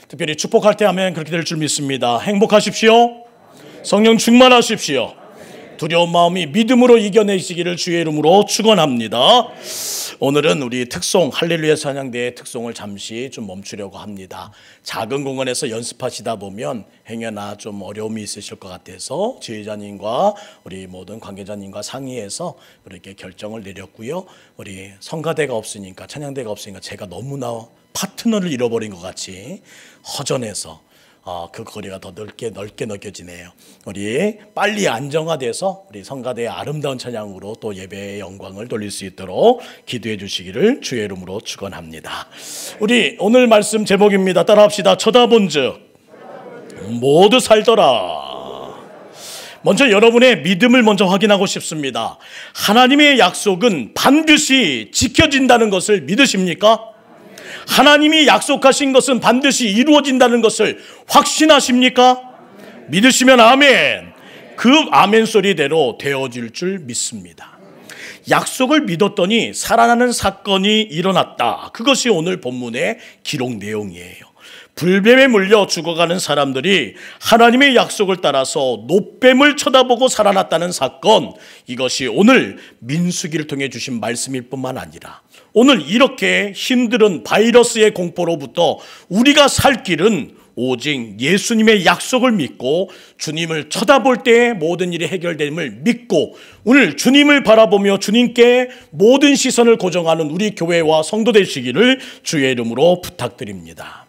특별히 축복할 때 하면 그렇게 될 줄 믿습니다. 행복하십시오. 성령 충만하십시오. 두려운 마음이 믿음으로 이겨내시기를 주의 이름으로 축원합니다. 오늘은 우리 특송 할렐루야 찬양대의 특송을 잠시 좀 멈추려고 합니다. 작은 공간에서 연습하시다 보면 행여나 좀 어려움이 있으실 것 같아서 지휘자님과 우리 모든 관계자님과 상의해서 이렇게 결정을 내렸고요. 우리 성가대가 없으니까, 찬양대가 없으니까 제가 너무나 파트너를 잃어버린 것 같이 허전해서 그 거리가 더 넓게 느껴지네요. 우리 빨리 안정화돼서 우리 성가대의 아름다운 찬양으로 또 예배의 영광을 돌릴 수 있도록 기도해 주시기를 주의 이름으로 축원합니다. 우리 오늘 말씀 제목입니다. 따라합시다. 쳐다본즉 모두 살더라. 먼저 여러분의 믿음을 먼저 확인하고 싶습니다. 하나님의 약속은 반드시 지켜진다는 것을 믿으십니까? 하나님이 약속하신 것은 반드시 이루어진다는 것을 확신하십니까? 믿으시면 아멘. 그 아멘 소리대로 되어질 줄 믿습니다. 약속을 믿었더니 살아나는 사건이 일어났다. 그것이 오늘 본문의 기록 내용이에요. 불뱀에 물려 죽어가는 사람들이 하나님의 약속을 따라서 노뱀을 쳐다보고 살아났다는 사건, 이것이 오늘 민수기를 통해 주신 말씀일 뿐만 아니라 오늘 이렇게 힘든 바이러스의 공포로부터 우리가 살 길은 오직 예수님의 약속을 믿고 주님을 쳐다볼 때 모든 일이 해결됨을 믿고 오늘 주님을 바라보며 주님께 모든 시선을 고정하는 우리 교회와 성도 되시기를 주의 이름으로 부탁드립니다.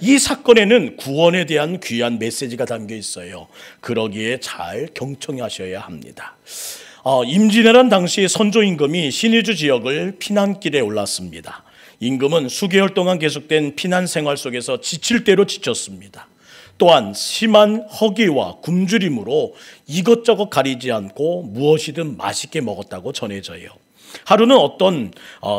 이 사건에는 구원에 대한 귀한 메시지가 담겨 있어요. 그러기에 잘 경청하셔야 합니다. 임진왜란 당시 선조 임금이 신의주 지역을 피난길에 올랐습니다. 임금은 수개월 동안 계속된 피난 생활 속에서 지칠 대로 지쳤습니다. 또한 심한 허기와 굶주림으로 이것저것 가리지 않고 무엇이든 맛있게 먹었다고 전해져요. 하루는 어떤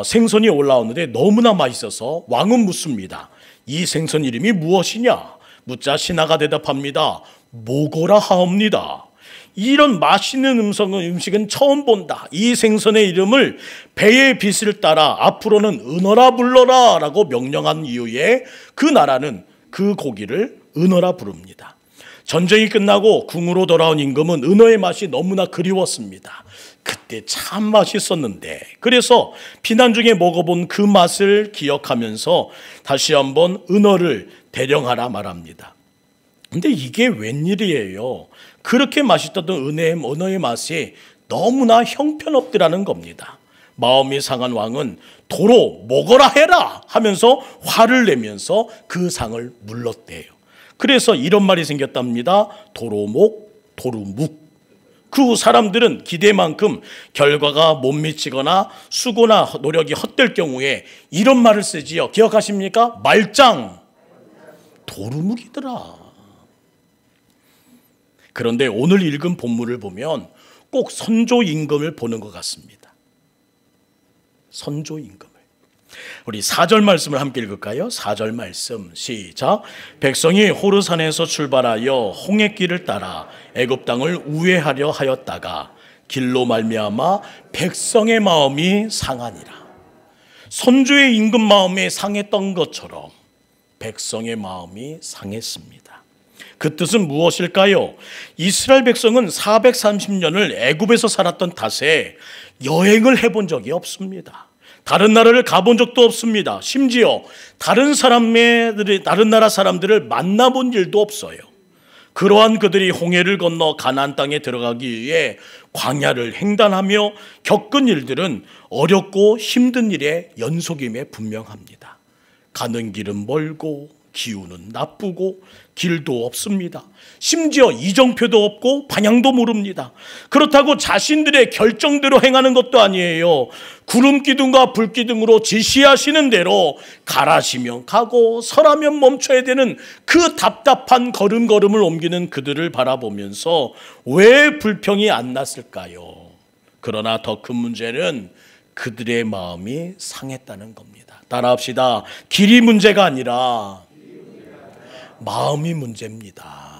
생선이 올라오는데 너무나 맛있어서 왕은 묻습니다. 이 생선 이름이 무엇이냐? 묻자 신하가 대답합니다. 모고라 하옵니다. 이런 맛있는 음식은 처음 본다. 이 생선의 이름을 배의 빛을 따라 앞으로는 은어라 불러라 라고 명령한 이후에 그 나라는 그 고기를 은어라 부릅니다. 전쟁이 끝나고 궁으로 돌아온 임금은 은어의 맛이 너무나 그리웠습니다. 그때 참 맛있었는데, 그래서 피난 중에 먹어본 그 맛을 기억하면서 다시 한번 은어를 대령하라 말합니다. 근데 이게 웬일이에요? 그렇게 맛있던 은어의 맛이 너무나 형편없더라는 겁니다. 마음이 상한 왕은 도로 먹어라 해라 하면서 화를 내면서 그 상을 물렀대요. 그래서 이런 말이 생겼답니다. 도로목, 도루묵. 그 사람들은 기대만큼 결과가 못 미치거나 수고나 노력이 헛될 경우에 이런 말을 쓰지요. 기억하십니까? 말짱, 도루묵이더라. 그런데 오늘 읽은 본문을 보면 꼭 선조 임금을 보는 것 같습니다. 선조 임금을. 우리 4절 말씀을 함께 읽을까요? 4절 말씀 시작. 백성이 호르산에서 출발하여 홍해길을 따라 애굽 땅을 우회하려 하였다가 길로 말미암아 백성의 마음이 상하니라. 선조의 임금 마음에 상했던 것처럼 백성의 마음이 상했습니다. 그 뜻은 무엇일까요? 이스라엘 백성은 430년을 애굽에서 살았던 탓에 여행을 해본 적이 없습니다. 다른 나라를 가본 적도 없습니다. 심지어 다른 나라 사람들을 만나본 일도 없어요. 그러한 그들이 홍해를 건너 가나안 땅에 들어가기 위해 광야를 횡단하며 겪은 일들은 어렵고 힘든 일의 연속임에 분명합니다. 가는 길은 멀고 기후는 나쁘고 길도 없습니다. 심지어 이정표도 없고 방향도 모릅니다. 그렇다고 자신들의 결정대로 행하는 것도 아니에요. 구름 기둥과 불 기둥으로 지시하시는 대로 가라시면 가고 서라면 멈춰야 되는 그 답답한 걸음걸음을 옮기는 그들을 바라보면서 왜 불평이 안 났을까요? 그러나 더 큰 문제는 그들의 마음이 상했다는 겁니다. 따라합시다. 길이 문제가 아니라 마음이 문제입니다.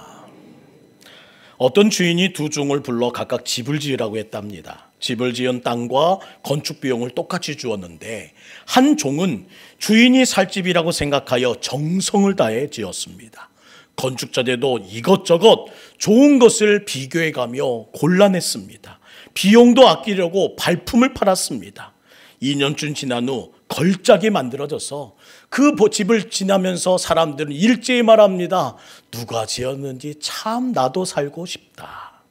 어떤 주인이 두 종을 불러 각각 집을 지으라고 했답니다. 집을 지은 땅과 건축 비용을 똑같이 주었는데 한 종은 주인이 살 집이라고 생각하여 정성을 다해 지었습니다. 건축자들도 이것저것 좋은 것을 비교해가며 곤란했습니다. 비용도 아끼려고 발품을 팔았습니다. 2년쯤 지난 후 걸작이 만들어져서 그 집을 지나면서 사람들은 일제히 말합니다. 누가 지었는지 참 나도 살고 싶다.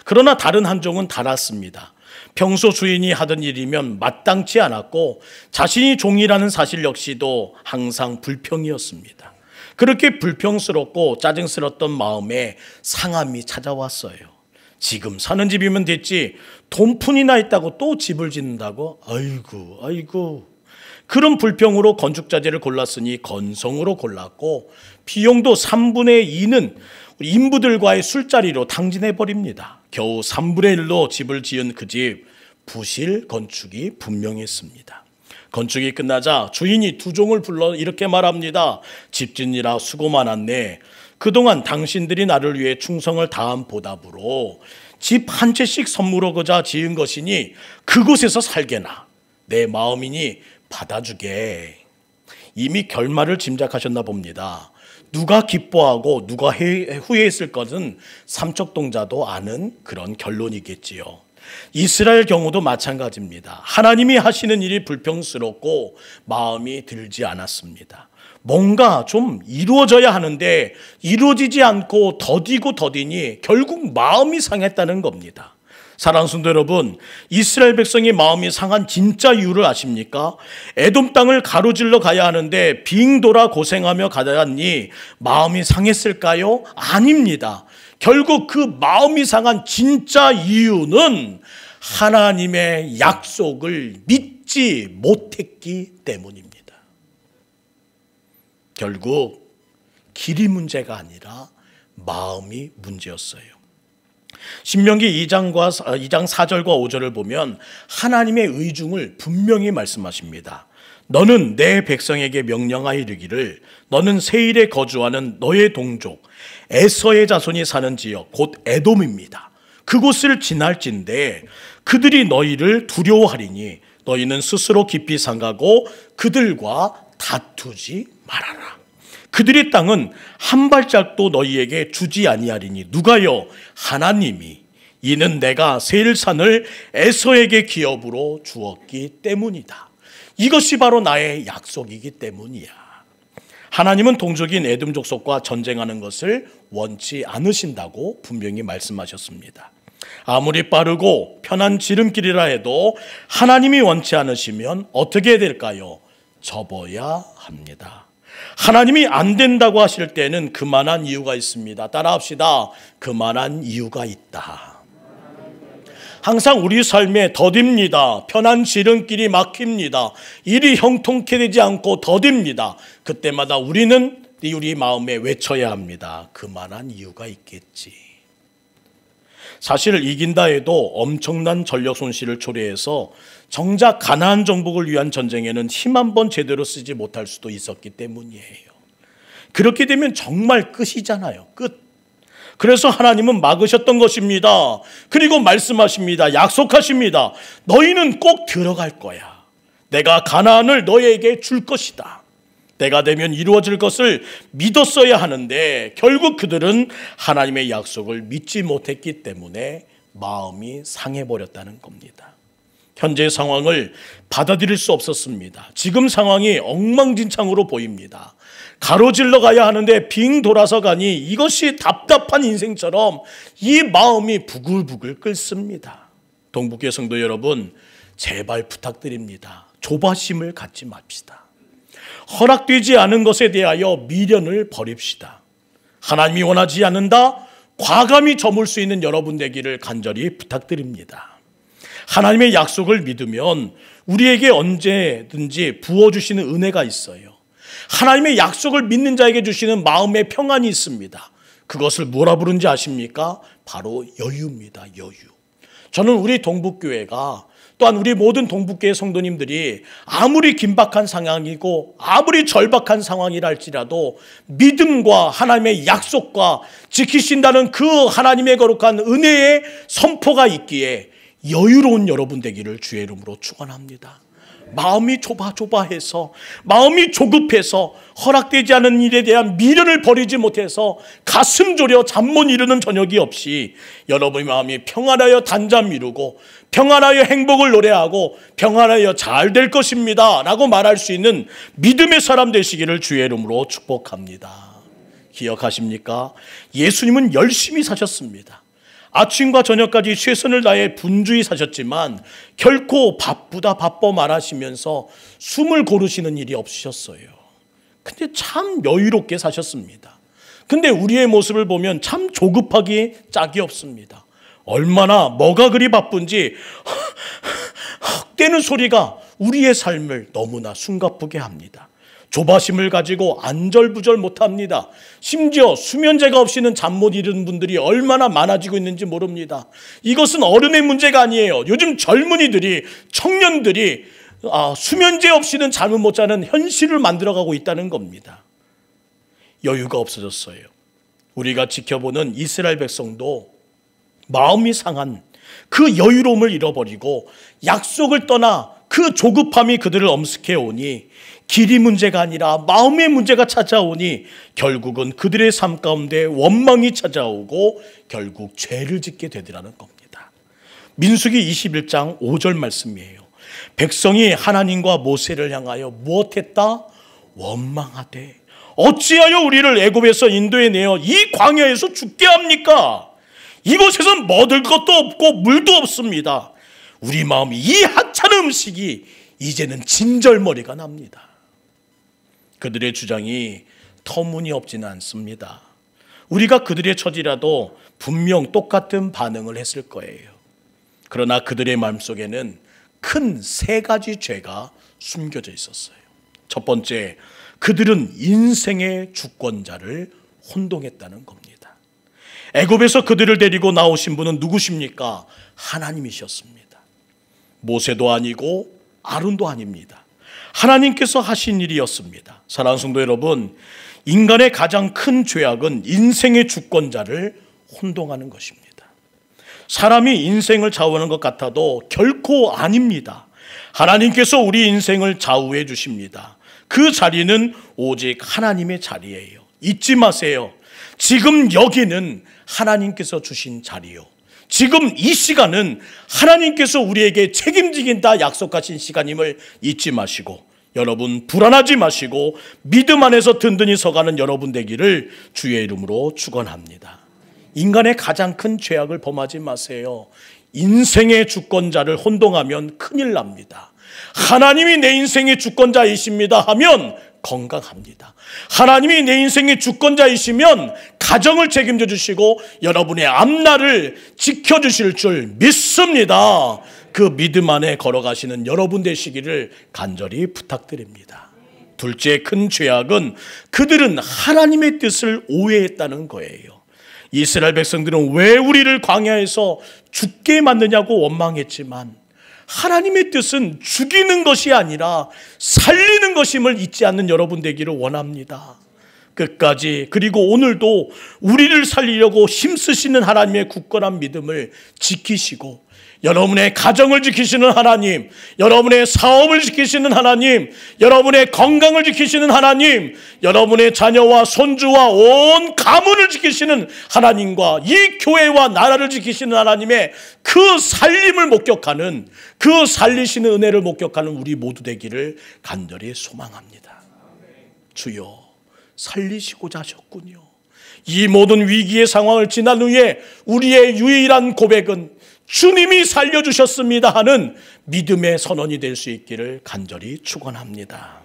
그러나 다른 한 종은 달았습니다. 평소 주인이 하던 일이면 마땅치 않았고 자신이 종이라는 사실 역시도 항상 불평이었습니다. 그렇게 불평스럽고 짜증스럽던 마음에 상함이 찾아왔어요. 지금 사는 집이면 됐지 돈푼이나 있다고 또 집을 짓는다고? 아이고. 그런 불평으로 건축자재를 골랐으니 건성으로 골랐고 비용도 3분의 2는 인부들과의 술자리로 탕진해버립니다. 겨우 3분의 1로 집을 지은 그 집 부실 건축이 분명했습니다. 건축이 끝나자 주인이 두 종을 불러 이렇게 말합니다. 집 짓느라 수고 많았네. 그동안 당신들이 나를 위해 충성을 다한 보답으로 집 한 채씩 선물하고자 지은 것이니 그곳에서 살게나. 내 마음이니 받아주게. 이미 결말을 짐작하셨나 봅니다. 누가 기뻐하고 누가 후회했을 것은 삼척동자도 아는 그런 결론이겠지요. 이스라엘 경우도 마찬가지입니다. 하나님이 하시는 일이 불평스럽고 마음이 들지 않았습니다. 뭔가 좀 이루어져야 하는데 이루어지지 않고 더디고 더디니 결국 마음이 상했다는 겁니다. 사랑하는 성도 여러분, 이스라엘 백성의 마음이 상한 진짜 이유를 아십니까? 에돔 땅을 가로질러 가야 하는데 빙 돌아 고생하며 가다니 마음이 상했을까요? 아닙니다. 결국 그 마음이 상한 진짜 이유는 하나님의 약속을 믿지 못했기 때문입니다. 결국 길이 문제가 아니라 마음이 문제였어요. 신명기 2장 4절과 5절을 보면 하나님의 의중을 분명히 말씀하십니다. 너는 내 백성에게 명령하여 이르기를 너는 세일에 거주하는 너의 동족 에서의 자손이 사는 지역 곧 에돔입니다. 그곳을 지날진대 그들이 너희를 두려워하리니 너희는 스스로 깊이 삼가고 그들과 다투지 말아라. 그들의 땅은 한 발짝도 너희에게 주지 아니하리니 누가요? 하나님이. 이는 내가 세일산을 에서에게 기업으로 주었기 때문이다. 이것이 바로 나의 약속이기 때문이야. 하나님은 동족인 에돔 족속과 전쟁하는 것을 원치 않으신다고 분명히 말씀하셨습니다. 아무리 빠르고 편한 지름길이라 해도 하나님이 원치 않으시면 어떻게 해야 될까요? 접어야 합니다. 하나님이 안 된다고 하실 때는 그만한 이유가 있습니다. 따라합시다. 그만한 이유가 있다. 항상 우리 삶에 더딥니다. 편한 지름길이 막힙니다. 일이 형통케 되지 않고 더딥니다. 그때마다 우리는 우리 마음에 외쳐야 합니다. 그만한 이유가 있겠지. 사실 이긴다 해도 엄청난 전력 손실을 초래해서 정작 가나안 정복을 위한 전쟁에는 힘 한 번 제대로 쓰지 못할 수도 있었기 때문이에요. 그렇게 되면 정말 끝이잖아요. 끝. 그래서 하나님은 막으셨던 것입니다. 그리고 말씀하십니다. 약속하십니다. 너희는 꼭 들어갈 거야. 내가 가나안을 너희에게 줄 것이다. 때가 되면 이루어질 것을 믿었어야 하는데 결국 그들은 하나님의 약속을 믿지 못했기 때문에 마음이 상해버렸다는 겁니다. 현재 상황을 받아들일 수 없었습니다. 지금 상황이 엉망진창으로 보입니다. 가로질러 가야 하는데 빙 돌아서 가니 이것이 답답한 인생처럼 이 마음이 부글부글 끓습니다. 동북교회 성도 여러분, 제발 부탁드립니다. 조바심을 갖지 맙시다. 허락되지 않은 것에 대하여 미련을 버립시다. 하나님이 원하지 않는다? 과감히 저물 수 있는 여러분 되기를 간절히 부탁드립니다. 하나님의 약속을 믿으면 우리에게 언제든지 부어주시는 은혜가 있어요. 하나님의 약속을 믿는 자에게 주시는 마음의 평안이 있습니다. 그것을 뭐라 부르는지 아십니까? 바로 여유입니다. 여유. 저는 우리 동북교회가 또한 우리 모든 동북교회 성도님들이 아무리 긴박한 상황이고 아무리 절박한 상황이라 할지라도 믿음과 하나님의 약속과 지키신다는 그 하나님의 거룩한 은혜의 선포가 있기에 여유로운 여러분 되기를 주의 이름으로 축원합니다. 마음이 조바조바해서, 마음이 조급해서 허락되지 않은 일에 대한 미련을 버리지 못해서 가슴 졸여 잠 못 이루는 저녁이 없이 여러분의 마음이 평안하여 단잠 이루고 평안하여 행복을 노래하고 평안하여 잘 될 것입니다 라고 말할 수 있는 믿음의 사람 되시기를 주의 이름으로 축복합니다. 기억하십니까? 예수님은 열심히 사셨습니다. 아침과 저녁까지 최선을 다해 분주히 사셨지만 결코 바쁘다 바빠 말하시면서 숨을 고르시는 일이 없으셨어요. 근데 참 여유롭게 사셨습니다. 근데 우리의 모습을 보면 참 조급하기에 짝이 없습니다. 얼마나 뭐가 그리 바쁜지 헉대는 소리가 우리의 삶을 너무나 숨가쁘게 합니다. 조바심을 가지고 안절부절 못합니다. 심지어 수면제가 없이는 잠 못 이루는 분들이 얼마나 많아지고 있는지 모릅니다. 이것은 어른의 문제가 아니에요. 요즘 젊은이들이, 청년들이 수면제 없이는 잠을 못 자는 현실을 만들어가고 있다는 겁니다. 여유가 없어졌어요. 우리가 지켜보는 이스라엘 백성도 마음이 상한 그 여유로움을 잃어버리고 약속을 떠나 그 조급함이 그들을 엄습해 오니 길이 문제가 아니라 마음의 문제가 찾아오니 결국은 그들의 삶 가운데 원망이 찾아오고 결국 죄를 짓게 되더라는 겁니다. 민수기 21장 5절 말씀이에요. 백성이 하나님과 모세를 향하여 무엇했다? 원망하되 어찌하여 우리를 애굽에서 인도해 내어 이 광야에서 죽게 합니까? 이곳에선 먹을 것도 없고 물도 없습니다. 우리 마음이 이 하찮은 음식이 이제는 진절머리가 납니다. 그들의 주장이 터무니없지는 않습니다. 우리가 그들의 처지라도 분명 똑같은 반응을 했을 거예요. 그러나 그들의 마음속에는 큰 세 가지 죄가 숨겨져 있었어요. 첫 번째, 그들은 인생의 주권자를 혼동했다는 겁니다. 애굽에서 그들을 데리고 나오신 분은 누구십니까? 하나님이셨습니다. 모세도 아니고 아론도 아닙니다. 하나님께서 하신 일이었습니다. 사랑하는 성도 여러분, 인간의 가장 큰 죄악은 인생의 주권자를 혼동하는 것입니다. 사람이 인생을 좌우하는 것 같아도 결코 아닙니다. 하나님께서 우리 인생을 좌우해 주십니다. 그 자리는 오직 하나님의 자리예요. 잊지 마세요. 지금 여기는 하나님께서 주신 자리요. 지금 이 시간은 하나님께서 우리에게 책임지긴다 약속하신 시간임을 잊지 마시고, 여러분 불안하지 마시고 믿음 안에서 든든히 서가는 여러분 되기를 주의 이름으로 축원합니다. 인간의 가장 큰 죄악을 범하지 마세요. 인생의 주권자를 혼동하면 큰일 납니다. 하나님이 내 인생의 주권자이십니다 하면 건강합니다. 하나님이 내 인생의 주권자이시면 가정을 책임져 주시고 여러분의 앞날을 지켜주실 줄 믿습니다. 그 믿음 안에 걸어가시는 여러분 되시기를 간절히 부탁드립니다. 둘째 큰 죄악은 그들은 하나님의 뜻을 오해했다는 거예요. 이스라엘 백성들은 왜 우리를 광야에서 죽게 만드냐고 원망했지만 하나님의 뜻은 죽이는 것이 아니라 살리는 것임을 잊지 않는 여러분 되기를 원합니다. 끝까지, 그리고 오늘도 우리를 살리려고 힘쓰시는 하나님의 굳건한 믿음을 지키시고 여러분의 가정을 지키시는 하나님, 여러분의 사업을 지키시는 하나님, 여러분의 건강을 지키시는 하나님, 여러분의 자녀와 손주와 온 가문을 지키시는 하나님과 이 교회와 나라를 지키시는 하나님의 그 살림을 목격하는, 그 살리시는 은혜를 목격하는 우리 모두 되기를 간절히 소망합니다. 주여, 살리시고자 하셨군요. 이 모든 위기의 상황을 지난 후에 우리의 유일한 고백은 주님이 살려주셨습니다 하는 믿음의 선언이 될 수 있기를 간절히 축원합니다.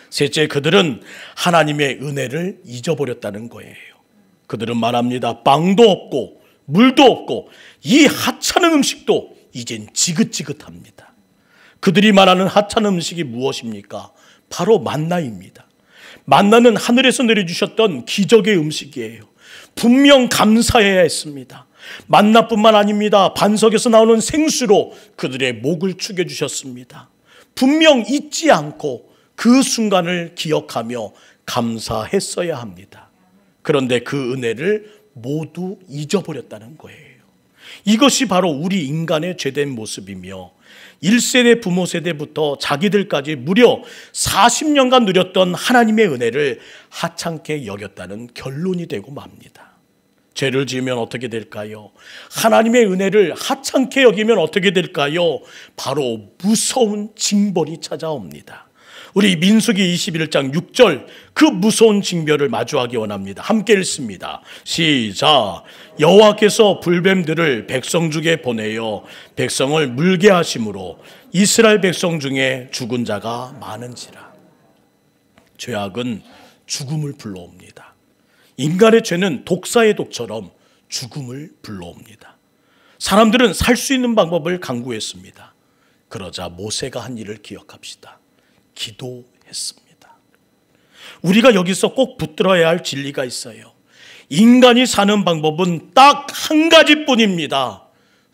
셋째, 그들은 하나님의 은혜를 잊어버렸다는 거예요. 그들은 말합니다. 빵도 없고 물도 없고 이 하찮은 음식도 이젠 지긋지긋합니다. 그들이 말하는 하찮은 음식이 무엇입니까? 바로 만나입니다. 만나는 하늘에서 내려주셨던 기적의 음식이에요. 분명 감사해야 했습니다. 만나뿐만 아닙니다. 반석에서 나오는 생수로 그들의 목을 축여주셨습니다. 분명 잊지 않고 그 순간을 기억하며 감사했어야 합니다. 그런데 그 은혜를 모두 잊어버렸다는 거예요. 이것이 바로 우리 인간의 죄된 모습이며 1세대 부모 세대부터 자기들까지 무려 40년간 누렸던 하나님의 은혜를 하찮게 여겼다는 결론이 되고 맙니다. 죄를 지으면 어떻게 될까요? 하나님의 은혜를 하찮게 여기면 어떻게 될까요? 바로 무서운 징벌이 찾아옵니다. 우리 민수기 21장 6절 그 무서운 징벌을 마주하기 원합니다. 함께 읽습니다. 시작. 여호와께서 불뱀들을 백성 중에 보내어 백성을 물게 하심으로 이스라엘 백성 중에 죽은 자가 많은지라. 죄악은 죽음을 불러옵니다. 인간의 죄는 독사의 독처럼 죽음을 불러옵니다. 사람들은 살 수 있는 방법을 강구했습니다. 그러자 모세가 한 일을 기억합시다. 기도했습니다. 우리가 여기서 꼭 붙들어야 할 진리가 있어요. 인간이 사는 방법은 딱 한 가지뿐입니다.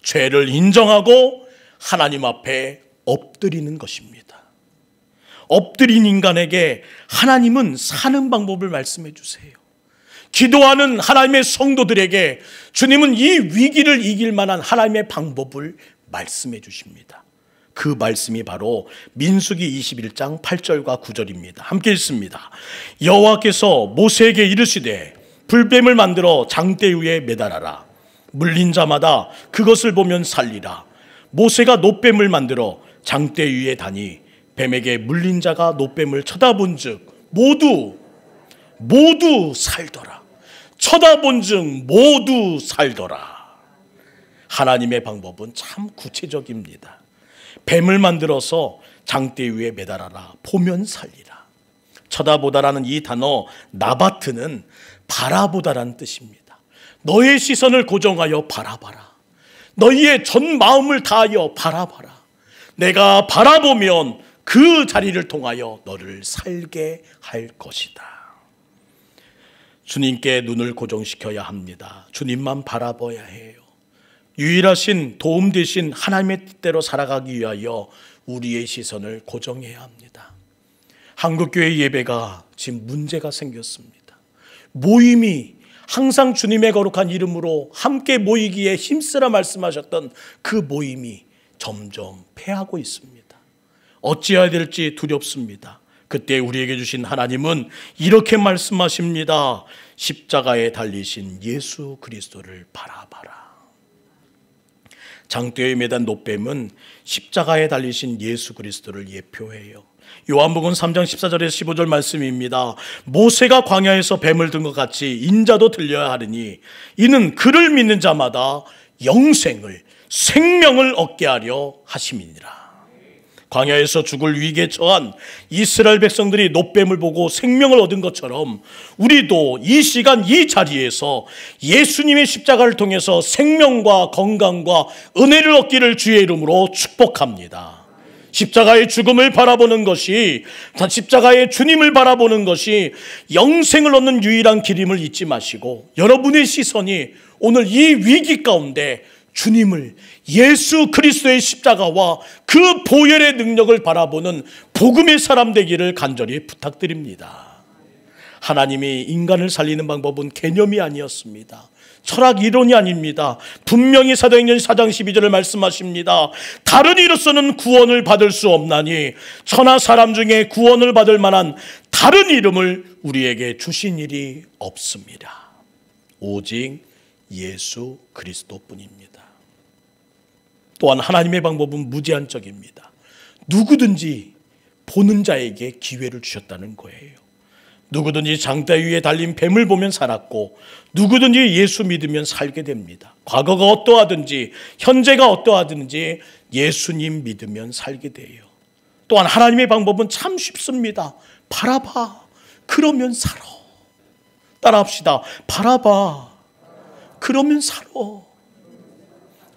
죄를 인정하고 하나님 앞에 엎드리는 것입니다. 엎드린 인간에게 하나님은 사는 방법을 말씀해 주세요. 기도하는 하나님의 성도들에게 주님은 이 위기를 이길 만한 하나님의 방법을 말씀해 주십니다. 그 말씀이 바로 민수기 21장 8절과 9절입니다. 함께 읽습니다. 여호와께서 모세에게 이르시되 불뱀을 만들어 장대 위에 매달아라. 물린 자마다 그것을 보면 살리라. 모세가 놋뱀을 만들어 장대 위에 다니 뱀에게 물린 자가 놋뱀을 쳐다본 즉 모두 살더라. 쳐다본 즉 모두 살더라. 하나님의 방법은 참 구체적입니다. 뱀을 만들어서 장대 위에 매달아라. 보면 살리라. 쳐다보다라는 이 단어 나바트는 바라보다라는 뜻입니다. 너의 시선을 고정하여 바라봐라. 너희의 전 마음을 다하여 바라봐라. 내가 바라보면 그 자리를 통하여 너를 살게 할 것이다. 주님께 눈을 고정시켜야 합니다. 주님만 바라봐야 해요. 유일하신 도움 되신 하나님의 뜻대로 살아가기 위하여 우리의 시선을 고정해야 합니다. 한국교회 예배가 지금 문제가 생겼습니다. 모임이 항상 주님의 거룩한 이름으로 함께 모이기에 힘쓰라 말씀하셨던 그 모임이 점점 패하고 있습니다. 어찌해야 될지 두렵습니다. 그때 우리에게 주신 하나님은 이렇게 말씀하십니다. 십자가에 달리신 예수 그리스도를 바라봐라. 장대에 매단 놋뱀은 십자가에 달리신 예수 그리스도를 예표해요. 요한복음 3장 14절에서 15절 말씀입니다. 모세가 광야에서 뱀을 든 것 같이 인자도 들려야 하리니 이는 그를 믿는 자마다 영생을 생명을 얻게 하려 하심이니라. 광야에서 죽을 위기에 처한 이스라엘 백성들이 놋뱀을 보고 생명을 얻은 것처럼 우리도 이 시간 이 자리에서 예수님의 십자가를 통해서 생명과 건강과 은혜를 얻기를 주의 이름으로 축복합니다. 십자가의 죽음을 바라보는 것이, 십자가의 주님을 바라보는 것이 영생을 얻는 유일한 길임을 잊지 마시고 여러분의 시선이 오늘 이 위기 가운데 주님을, 예수 그리스도의 십자가와 그 보혈의 능력을 바라보는 복음의 사람 되기를 간절히 부탁드립니다. 하나님이 인간을 살리는 방법은 개념이 아니었습니다. 철학 이론이 아닙니다. 분명히 사도행전 4장 12절을 말씀하십니다. 다른 이로서는 구원을 받을 수 없나니 천하 사람 중에 구원을 받을 만한 다른 이름을 우리에게 주신 일이 없습니다. 오직 예수 그리스도뿐입니다. 또한 하나님의 방법은 무제한적입니다. 누구든지 보는 자에게 기회를 주셨다는 거예요. 누구든지 장대 위에 달린 뱀을 보면 살았고 누구든지 예수 믿으면 살게 됩니다. 과거가 어떠하든지 현재가 어떠하든지 예수님 믿으면 살게 돼요. 또한 하나님의 방법은 참 쉽습니다. 바라봐. 그러면 살아. 따라합시다. 바라봐. 그러면 살아.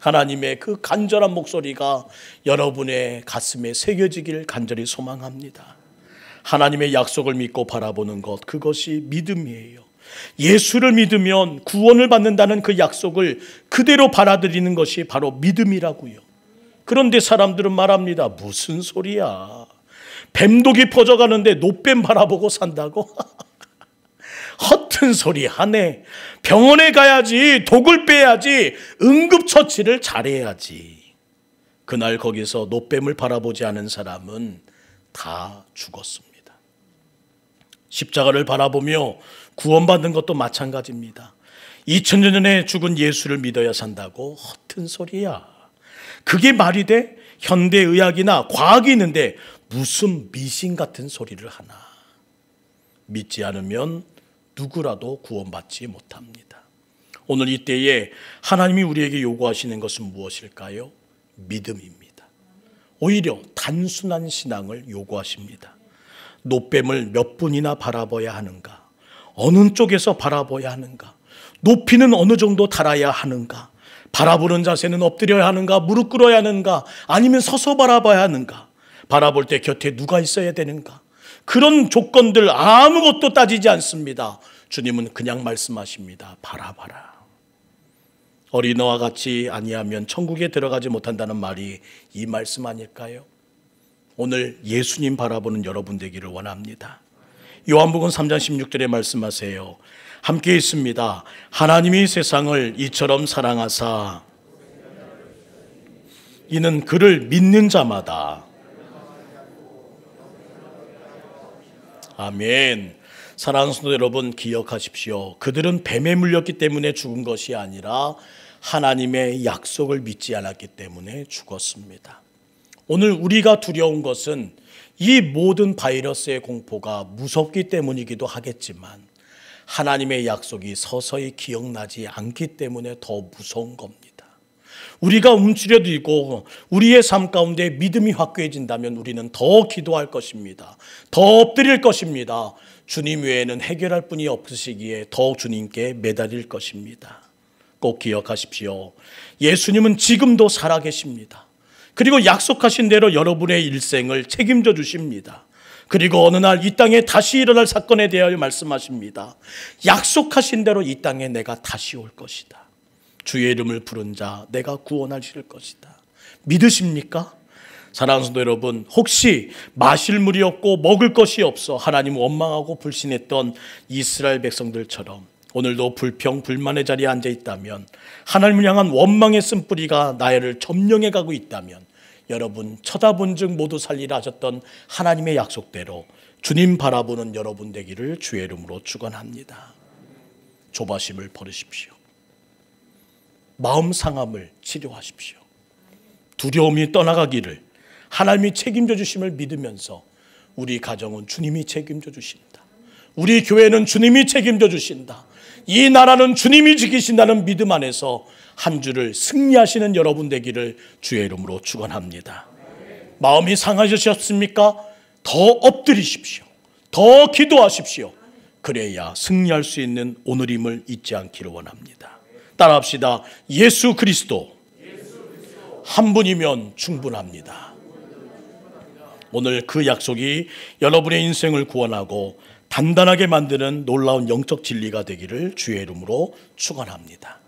하나님의 그 간절한 목소리가 여러분의 가슴에 새겨지기를 간절히 소망합니다. 하나님의 약속을 믿고 바라보는 것, 그것이 믿음이에요. 예수를 믿으면 구원을 받는다는 그 약속을 그대로 받아들이는 것이 바로 믿음이라고요. 그런데 사람들은 말합니다. 무슨 소리야. 뱀독이 퍼져가는데 놋뱀 바라보고 산다고? 허튼 같은 소리 하네. 병원에 가야지, 독을 빼야지, 응급처치를 잘해야지. 그날 거기서 노뱀을 바라보지 않은 사람은 다 죽었습니다. 십자가를 바라보며 구원받는 것도 마찬가지입니다. 2000년 전에 죽은 예수를 믿어야 산다고? 허튼 소리야. 그게 말이 돼? 현대의학이나 과학이 있는데 무슨 미신 같은 소리를 하나. 믿지 않으면 누구라도 구원받지 못합니다. 오늘 이때에 하나님이 우리에게 요구하시는 것은 무엇일까요? 믿음입니다. 오히려 단순한 신앙을 요구하십니다. 노뱀을 몇 분이나 바라봐야 하는가? 어느 쪽에서 바라봐야 하는가? 높이는 어느 정도 달아야 하는가? 바라보는 자세는 엎드려야 하는가? 무릎 꿇어야 하는가? 아니면 서서 바라봐야 하는가? 바라볼 때 곁에 누가 있어야 되는가? 그런 조건들 아무것도 따지지 않습니다. 주님은 그냥 말씀하십니다. 바라봐라. 어린아이와 같이 아니하면 천국에 들어가지 못한다는 말이 이 말씀 아닐까요? 오늘 예수님 바라보는 여러분 되기를 원합니다. 요한복음 3장 16절에 말씀하세요. 함께 있습니다. 하나님이 세상을 이처럼 사랑하사 이는 그를 믿는 자마다. 아멘. 사랑하는 성도 여러분, 기억하십시오. 그들은 뱀에 물렸기 때문에 죽은 것이 아니라 하나님의 약속을 믿지 않았기 때문에 죽었습니다. 오늘 우리가 두려운 것은 이 모든 바이러스의 공포가 무섭기 때문이기도 하겠지만 하나님의 약속이 서서히 기억나지 않기 때문에 더 무서운 겁니다. 우리가 움츠려들고 우리의 삶 가운데 믿음이 확고해진다면 우리는 더 기도할 것입니다. 더 엎드릴 것입니다. 주님 외에는 해결할 분이 없으시기에 더 주님께 매달릴 것입니다. 꼭 기억하십시오. 예수님은 지금도 살아계십니다. 그리고 약속하신 대로 여러분의 일생을 책임져 주십니다. 그리고 어느 날 이 땅에 다시 일어날 사건에 대하여 말씀하십니다. 약속하신 대로 이 땅에 내가 다시 올 것이다. 주의 이름을 부른 자 내가 구원하실 것이다. 믿으십니까? 사랑하는 성도 여러분, 혹시 마실 물이 없고 먹을 것이 없어 하나님 원망하고 불신했던 이스라엘 백성들처럼 오늘도 불평 불만의 자리에 앉아 있다면, 하나님을 향한 원망의 쓴뿌리가 나를 점령해 가고 있다면, 여러분 쳐다본 즉 모두 살리라 하셨던 하나님의 약속대로 주님 바라보는 여러분 되기를 주의 이름으로 축원합니다. 조바심을 버리십시오. 마음 상함을 치료하십시오. 두려움이 떠나가기를 하나님이 책임져 주심을 믿으면서 우리 가정은 주님이 책임져 주신다. 우리 교회는 주님이 책임져 주신다. 이 나라는 주님이 지키신다는 믿음 안에서 한 주를 승리하시는 여러분 되기를 주의 이름으로 축원합니다. 마음이 상하셨습니까? 더 엎드리십시오. 더 기도하십시오. 그래야 승리할 수 있는 오늘임을 잊지 않기를 원합니다. 따라합시다. 예수 그리스도 한 분이면 충분합니다. 오늘 그 약속이 여러분의 인생을 구원하고 단단하게 만드는 놀라운 영적 진리가 되기를 주의 이름으로 축원합니다.